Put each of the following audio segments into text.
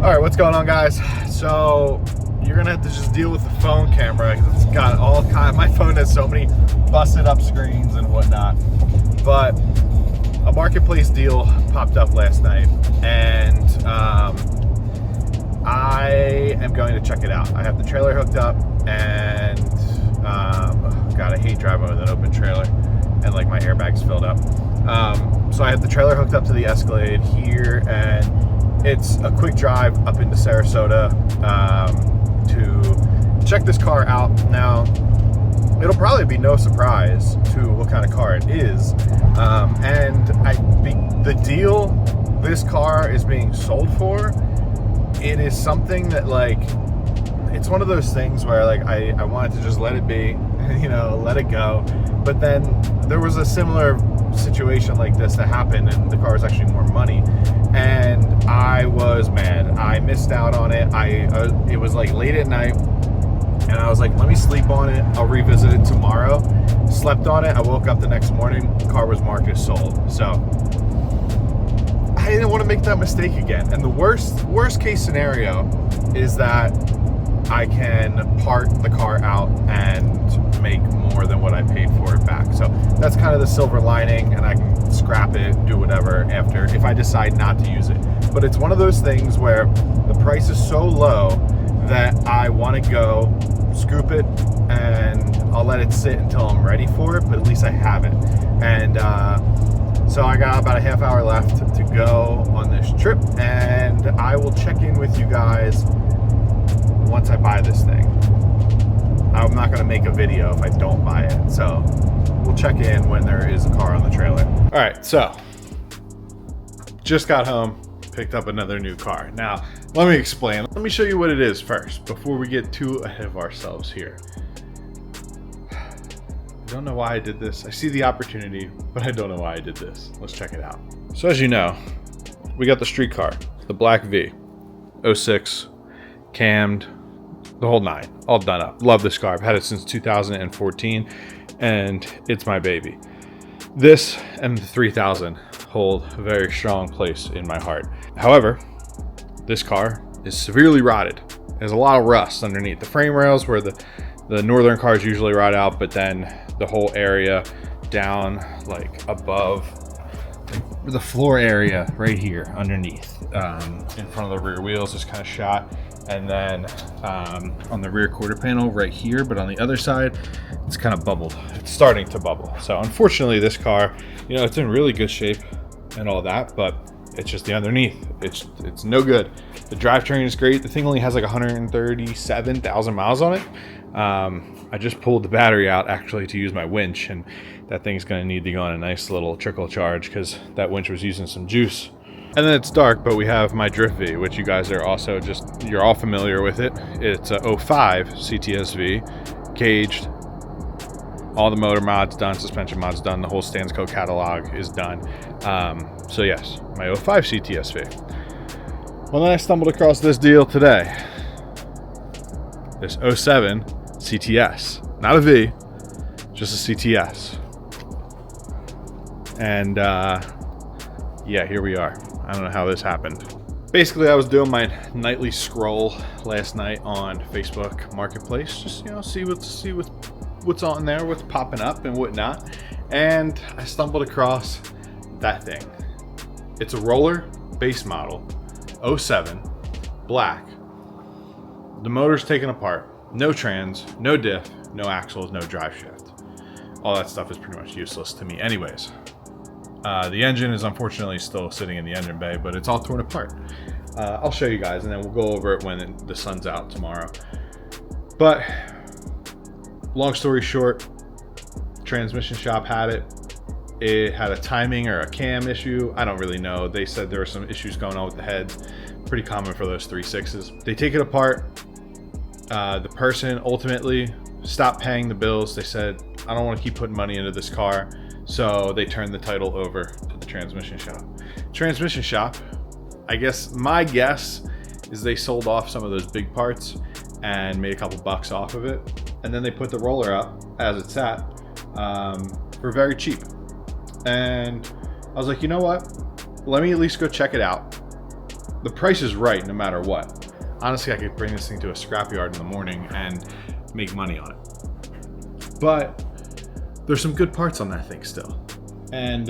All right, what's going on, guys? So you're gonna have to just deal with the phone camera because it's got all kind. My phone has so many busted up screens and whatnot. But a marketplace deal popped up last night, and I am going to check it out. I have the trailer hooked up, and God, I hate driving with an open trailer, and like my airbag's filled up. So I have the trailer hooked up to the Escalade here, and it's a quick drive up into Sarasota to check this car out. Now, it'll probably be no surprise to what kind of car it is. And the deal this car is being sold for, it is something that, like, it's one of those things where, like, I wanted to just let it be, you know, let it go. But then there was a similar situation like this that happened, and the car was actually more money, and I was mad. I missed out on it. It was like late at night, and I was like, let me sleep on it. I'll revisit it tomorrow. Slept on it. I woke up the next morning, the car was marked as sold. So I didn't want to make that mistake again. And the worst case scenario is that I can part the car out and make more than what I paid for it back. So that's kind of the silver lining, and I can scrap it, do whatever after if I decide not to use it. But it's one of those things where the price is so low that I want to go scoop it, and I'll let it sit until I'm ready for it, but at least I have it. And so I got about a half hour left to go on this trip, and I will check in with you guys once I buy this thing. I'm not going to make a video if I don't buy it, so we'll check in when there is a car on the trailer. All right, so just got home, picked up another new car. Now, let me explain. Let me show you what it is first before we get too ahead of ourselves here. I don't know why I did this. I see the opportunity, but I don't know why I did this. Let's check it out. So as you know, we got the street car, the Black V, 06, cammed, the whole nine, all done up. Love this car. I've had it since 2014, and it's my baby. This and the 3000 hold a very strong place in my heart. However, this car is severely rotted. There's a lot of rust underneath the frame rails where the northern cars usually rot out, but then the whole area down, like above, like the floor area right here underneath, in front of the rear wheels is kind of shot. And then on the rear quarter panel right here, but on the other side, it's kind of bubbled. It's starting to bubble. So unfortunately, this car, you know, it's in really good shape and all that, but it's just the underneath. It's no good. The drivetrain is great. The thing only has like 137,000 miles on it. I just pulled the battery out actually to use my winch, and that thing's going to need to go on a nice little trickle charge because that winch was using some juice. And then it's dark, but we have my Drift V, which you guys are also you're all familiar with it. It's a 05 cts-v, caged, all the motor mods done, suspension mods done, the whole Stansco catalog is done. So yes, my 05 cts-v. Well, then I stumbled across this deal today. This 07 CTS, not a V, just a CTS. And yeah, here we are. I don't know how this happened. Basically, I was doing my nightly scroll last night on Facebook Marketplace, just, you know, see what's on there, what's popping up and whatnot. And I stumbled across that thing. It's a roller base model, 07, black. The motor's taken apart, no trans, no diff, no axles, no drive shaft. All that stuff is pretty much useless to me anyways. The engine is unfortunately still sitting in the engine bay, but it's all torn apart. I'll show you guys, and then we'll go over it when the sun's out tomorrow. But long story short, transmission shop had it. It had a timing or a cam issue. I don't really know. They said there were some issues going on with the heads. Pretty common for those 3.6s. They take it apart. The person ultimately stopped paying the bills. They said, I don't want to keep putting money into this car. So they turned the title over to the transmission shop. Transmission shop, I guess, my guess is they sold off some of those big parts and made a couple bucks off of it. And then they put the roller up as it sat for very cheap. And I was like, you know what? Let me at least go check it out. the price is right no matter what. Honestly, I could bring this thing to a scrapyard in the morning and make money on it. But there's some good parts on that thing still. And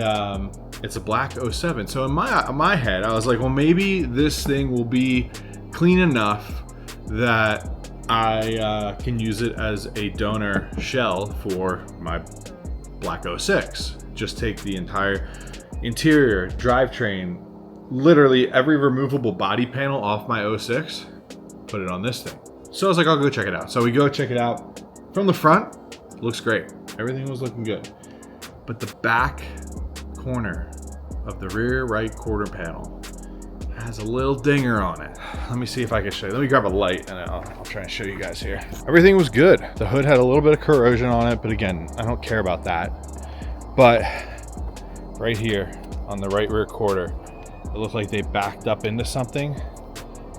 it's a black 07. So in my head, I was like, well, maybe this thing will be clean enough that I can use it as a donor shell for my black 06. Just take the entire interior, drivetrain, literally every removable body panel off my 06, put it on this thing. So I was like, I'll go check it out. So we go check it out. From the front, looks great. Everything was looking good. But the back corner of the rear right quarter panel has a little dinger on it. Let me see if I can show you. Let me grab a light and I'll try and show you guys here. Everything was good. The hood had a little bit of corrosion on it, but again, I don't care about that. But right here on the right rear quarter, it looked like they backed up into something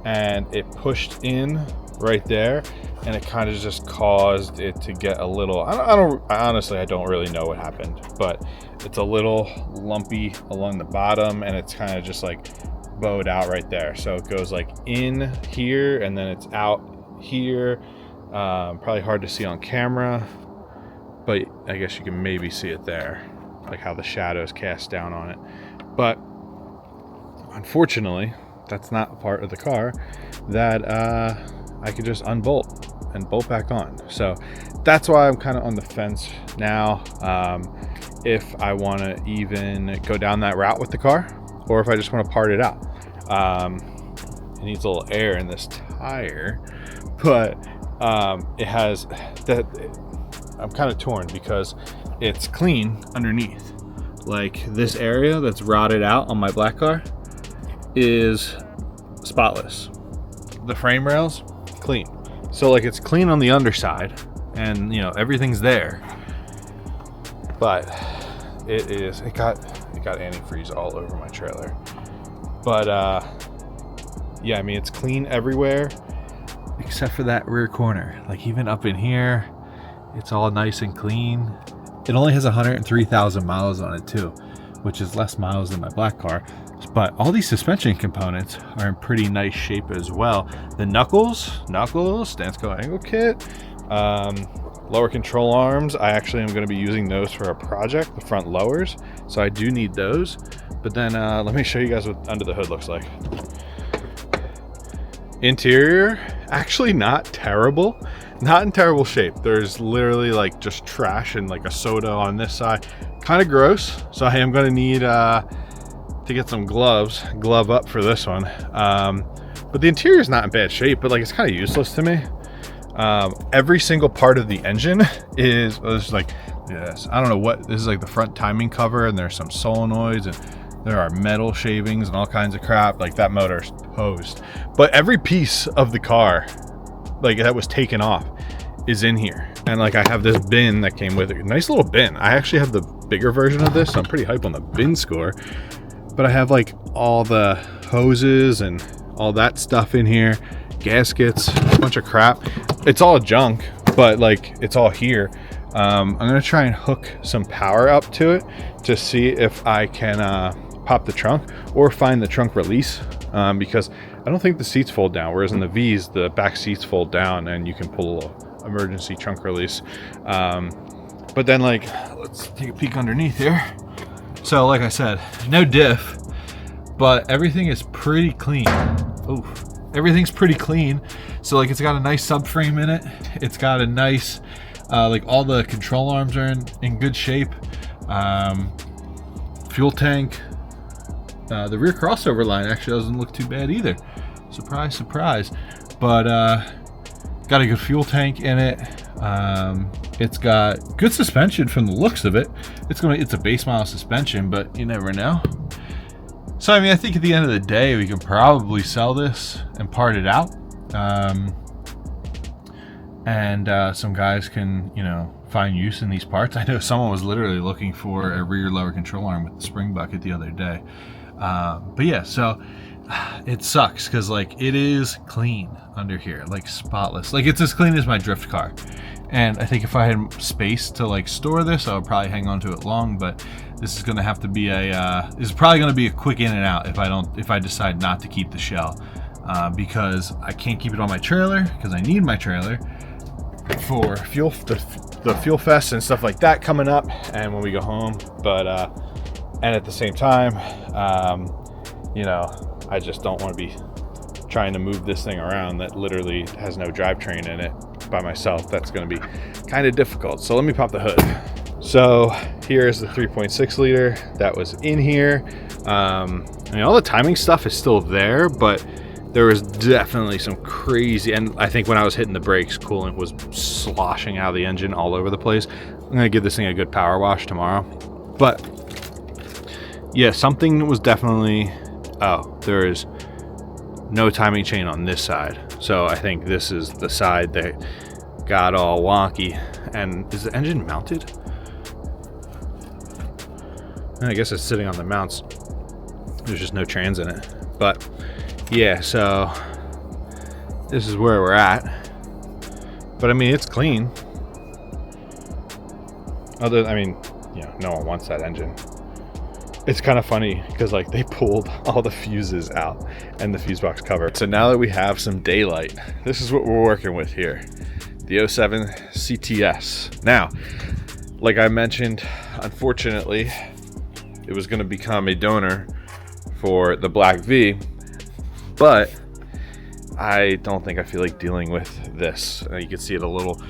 and it pushed in right there, and it kind of just caused it to get a little, honestly, I don't really know what happened, but it's a little lumpy along the bottom and it's kind of just like bowed out right there. So it goes like in here and then it's out here. Probably hard to see on camera, but I guess you can maybe see it there, like how the shadows cast down on it. But unfortunately, that's not a part of the car that I could just unbolt and bolt back on. So that's why I'm kind of on the fence now, if I want to even go down that route with the car, or if I just want to part it out. It needs a little air in this tire, but it has that. I'm kind of torn because it's clean underneath. Like this area that's rotted out on my black car is spotless. The frame rails, clean. So like it's clean on the underside and you know, everything's there. But it got antifreeze all over my trailer. But yeah, I mean, it's clean everywhere except for that rear corner. Like even up in here, it's all nice and clean. It only has 103,000 miles on it too, which is less miles than my black car. But all these suspension components are in pretty nice shape as well. The knuckles, Stansco angle kit, lower control arms. I actually am going to be using those for a project, the front lowers. So I do need those. But then let me show you guys what under the hood looks like. Interior, actually not terrible. Not in terrible shape. There's literally like just trash and like a soda on this side. Kind of gross. So I am going to need to get some glove up for this one. But the interior is not in bad shape, but like it's kind of useless to me. Every single part of the engine is like this. I don't know what this is, like the front timing cover, and there's some solenoids and there are metal shavings and all kinds of crap. Like that motor's toast. But every piece of the car, like that was taken off, is in here. And like I have this bin that came with it. Nice little bin. I actually have the bigger version of this, so I'm pretty hype on the bin score. But I have like all the hoses and all that stuff in here, gaskets, a bunch of crap. It's all junk, but like it's all here. I'm gonna try and hook some power up to it to see if I can pop the trunk or find the trunk release, because I don't think the seats fold down, whereas in the V's the back seats fold down and you can pull a little emergency trunk release. But then like, let's take a peek underneath here. So like I said, no diff, but everything is pretty clean. Oof. Everything's pretty clean. So like it's got a nice subframe in it. It's got a nice, like all the control arms are in good shape. Fuel tank. The rear crossover line actually doesn't look too bad either. Surprise, surprise. But got a good fuel tank in it. It's got good suspension from the looks of it. It's a base model suspension, but you never know. So I mean, I think at the end of the day, we can probably sell this and part it out. And some guys can, you know, find use in these parts. I know someone was literally looking for a rear lower control arm with the spring bucket the other day. But yeah, so it sucks because like it is clean under here, like spotless. Like it's as clean as my drift car. And I think if I had space to like store this, I would probably hang on to it long, but this is going to have to be this is probably going to be a quick in and out if I decide not to keep the shell, because I can't keep it on my trailer because I need my trailer for fuel, the fuel fest and stuff like that coming up, and when we go home. But and at the same time, you know, I just don't want to be trying to move this thing around that literally has no drivetrain in it by myself. That's going to be kind of difficult. So let me pop the hood. So here's the 3.6 liter that was in here. I mean, all the timing stuff is still there, but there was definitely some crazy, and I think when I was hitting the brakes, coolant was sloshing out of the engine all over the place. I'm gonna give this thing a good power wash tomorrow. But yeah, something was definitely, oh, there is no timing chain on this side. So I think this is the side that got all wonky. And is the engine mounted? I guess it's sitting on the mounts. There's just no trans in it. But yeah, so this is where we're at. But I mean, it's clean. I mean, you know, no one wants that engine. It's kind of funny because like they pulled all the fuses out and the fuse box cover. So now that we have some daylight, this is what we're working with here. The 07 CTS. Now, like I mentioned, unfortunately, it was going to become a donor for the Black V, but I don't think I feel like dealing with this. You can see it a little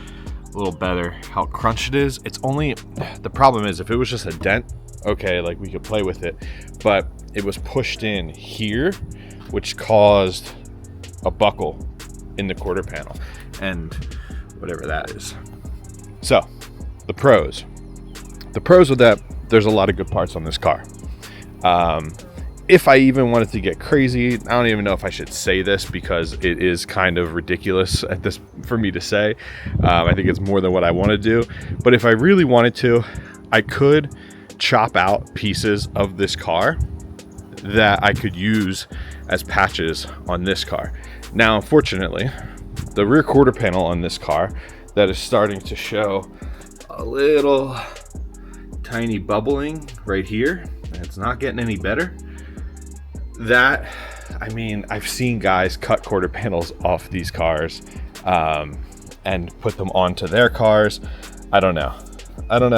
better how crunched it is. It's only, the problem is if it was just a dent, okay, like we could play with it, but it was pushed in here, which caused a buckle in the quarter panel and whatever that is. So the pros with that, there's a lot of good parts on this car. If I even wanted to get crazy, I don't even know if I should say this because it is kind of ridiculous at this for me to say. I think it's more than what I want to do, but if I really wanted to, I could chop out pieces of this car that I could use as patches on this car. Now, unfortunately, the rear quarter panel on this car that is starting to show a little tiny bubbling right here, and it's not getting any better. That, I mean, I've seen guys cut quarter panels off these cars and put them onto their cars. I don't know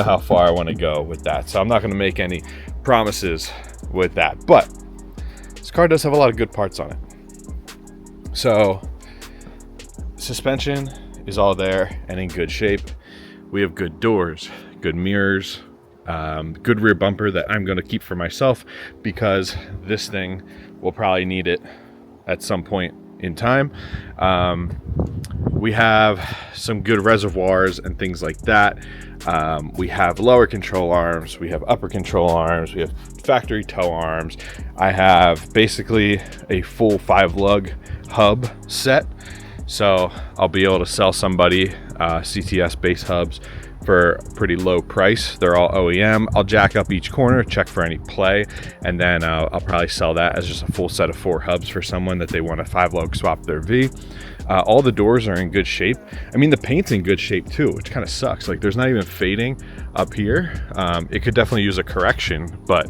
how far I want to go with that, so I'm not going to make any promises with that, but this car does have a lot of good parts on it. So suspension is all there and in good shape. We have good doors, good mirrors, good rear bumper that I'm going to keep for myself because this thing will probably need it at some point in time. We have some good reservoirs and things like that. We have lower control arms, we have upper control arms, we have factory tow arms. I have basically a full 5-lug hub set, so I'll be able to sell somebody CTS base hubs for a pretty low price. They're all OEM. I'll jack up each corner, check for any play, and then I'll probably sell that as just a full set of 4 hubs for someone that they want a 5-lug swap their V. All the doors are in good shape. I mean, the paint's in good shape too, which kind of sucks. Like, there's not even fading up here. It could definitely use a correction, but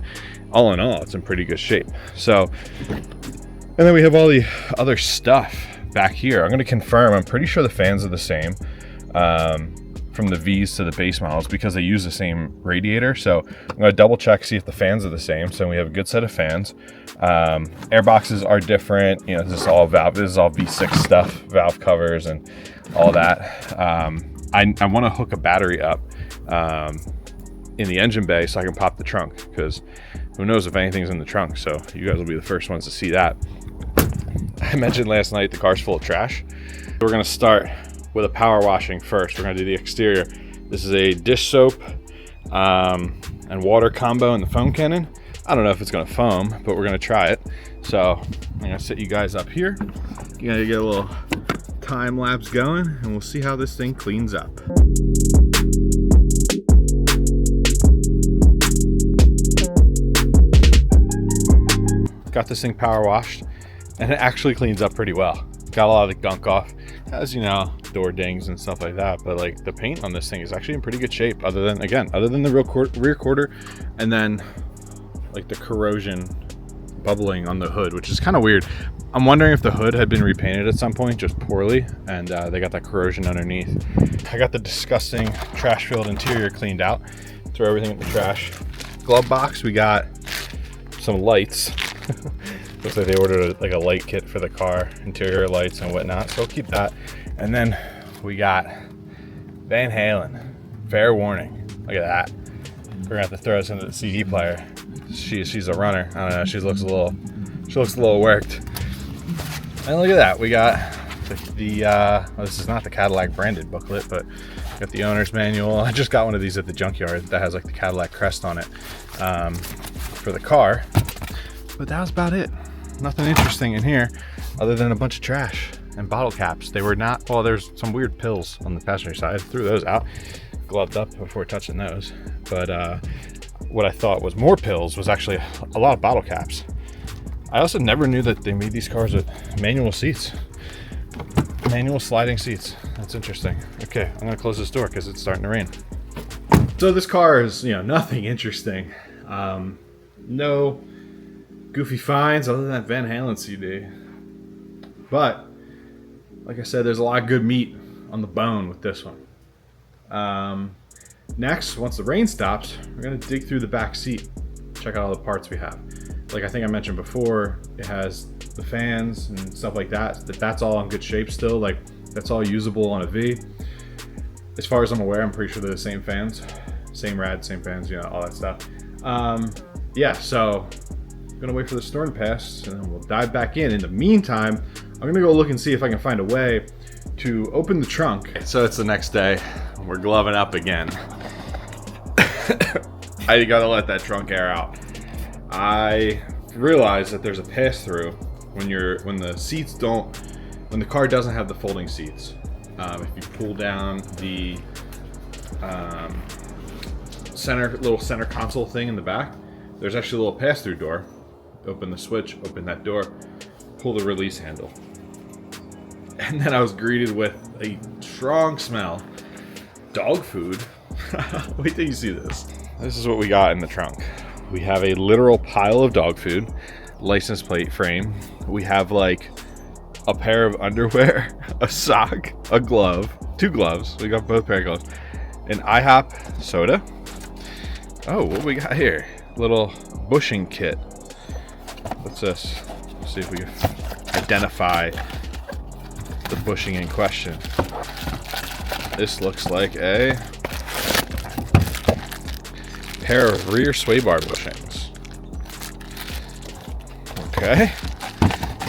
all in all, it's in pretty good shape. So, and then we have all the other stuff back here. I'm going to confirm, I'm pretty sure the fans are the same from the V's to the base models because they use the same radiator. So I'm going to double check, see if the fans are the same. So we have a good set of fans. Air boxes are different. You know, this is all valve. This is all V6 stuff, valve covers and all that. I want to hook a battery up in the engine bay so I can pop the trunk, because who knows if anything's in the trunk. So you guys will be the first ones to see that. I mentioned last night the car's full of trash. We're going to start with a power washing first. We're going to do the exterior. This is a dish soap and water combo in the foam cannon. I don't know if it's going to foam, but we're going to try it. So I'm going to set you guys up here. You're going to get a little time lapse going, and we'll see how this thing cleans up. Got this thing power washed. and it actually cleans up pretty well. Got a lot of the gunk off, as you know, door dings and stuff like that, but like the paint on this thing is actually in pretty good shape, other than the rear quarter, and then like the corrosion bubbling on the hood, which is kind of weird. I'm wondering if the hood had been repainted at some point, just poorly, and they got that corrosion underneath. I got the disgusting trash filled interior cleaned out. Throw everything in the trash. Glove box, we got some lights. Looks like they ordered like a light kit for the car, interior lights and whatnot, so I'll keep that. And then we got Van Halen, Fair Warning. Look at that. We're gonna have to throw this into the CD player. She's a runner. I don't know, she looks a little worked. And look at that, we got well, this is not the Cadillac branded booklet, but got the owner's manual. I just got one of these at the junkyard that has like the Cadillac crest on it for the car. But that was about it. Nothing interesting in here other than a bunch of trash and bottle caps. They were not, well, there's some weird pills on the passenger side. I threw those out, gloved up before touching those. But what I thought was more pills was actually a lot of bottle caps. I also never knew that they made these cars with manual seats. Manual sliding seats. That's interesting. Okay, I'm gonna close this door because it's starting to rain. So this car is, you know, nothing interesting. No goofy finds other than that Van Halen CD. But like I said, there's a lot of good meat on the bone with this one. Next, once the rain stops, we're gonna dig through the back seat, check out all the parts we have. Like I think I mentioned before, it has the fans and stuff like that. That's all in good shape still. Like that's all usable on a V. As far as I'm aware, I'm pretty sure they're the same fans, same rad, same fans, you know, all that stuff. Yeah, so I'm gonna wait for the storm to pass and then we'll dive back in. In the meantime, I'm gonna go look and see if I can find a way to open the trunk. So it's the next day, we're gloving up again. I gotta let that trunk air out. I realized that there's a pass-through when the car doesn't have the folding seats. If you pull down the little center console thing in the back, there's actually a little pass-through door. Open the switch, open that door, pull the release handle. And then I was greeted with a strong smell. Dog food. Wait till you see this. This is what we got in the trunk. We have a literal pile of dog food, license plate frame. We have like a pair of underwear, a sock, a glove, 2 gloves. We got both pair of gloves. An IHOP soda. Oh, what we got here? Little bushing kit. What's this? Let's see if we can identify the bushing in question. This looks like a pair of rear sway bar bushings. Okay,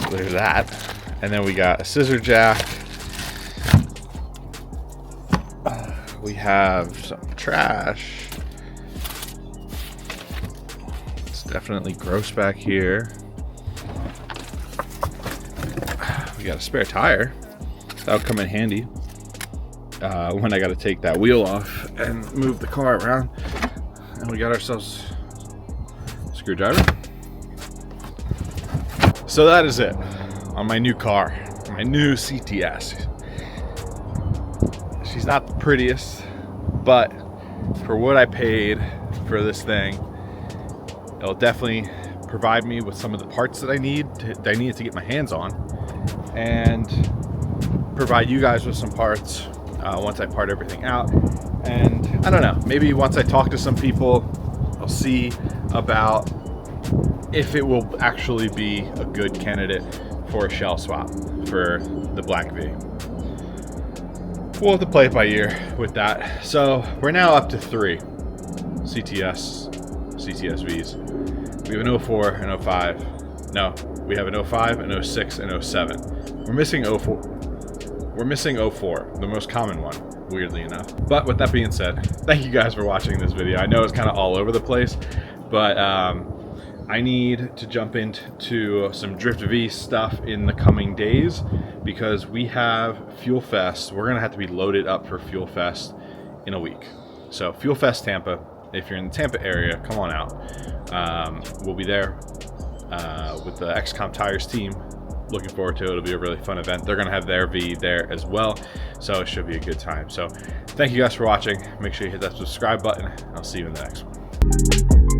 so there's that. And then we got a scissor jack. We have some trash. It's definitely gross back here. We got a spare tire. That'll come in handy when I got to take that wheel off and move the car around. And we got ourselves a screwdriver. So that is it on my new car, my new CTS. She's not the prettiest, but for what I paid for this thing, it'll definitely provide me with some of the parts that I needed to get my hands on, and provide you guys with some parts once I part everything out. And I don't know, maybe once I talk to some people, I'll see about if it will actually be a good candidate for a shell swap for the Black V. We'll have to play it by ear with that. So we're now up to 3 cts-vs. We have an 04 and 05. No, we have an 05, an 06, and 07. We're missing 04. We're missing 04, the most common one, weirdly enough. But with that being said, thank you guys for watching this video. I know it's kind of all over the place, but I need to jump into some Drift V stuff in the coming days because we have Fuel Fest. We're gonna have to be loaded up for Fuel Fest in a week. So Fuel Fest Tampa, if you're in the Tampa area, come on out. We'll be there with the XCOM Tires team looking forward to it. It'll be a really fun event. They're gonna have their V there as well, so it should be a good time. So thank you guys for watching. Make sure you hit that subscribe button. I'll see you in the next one.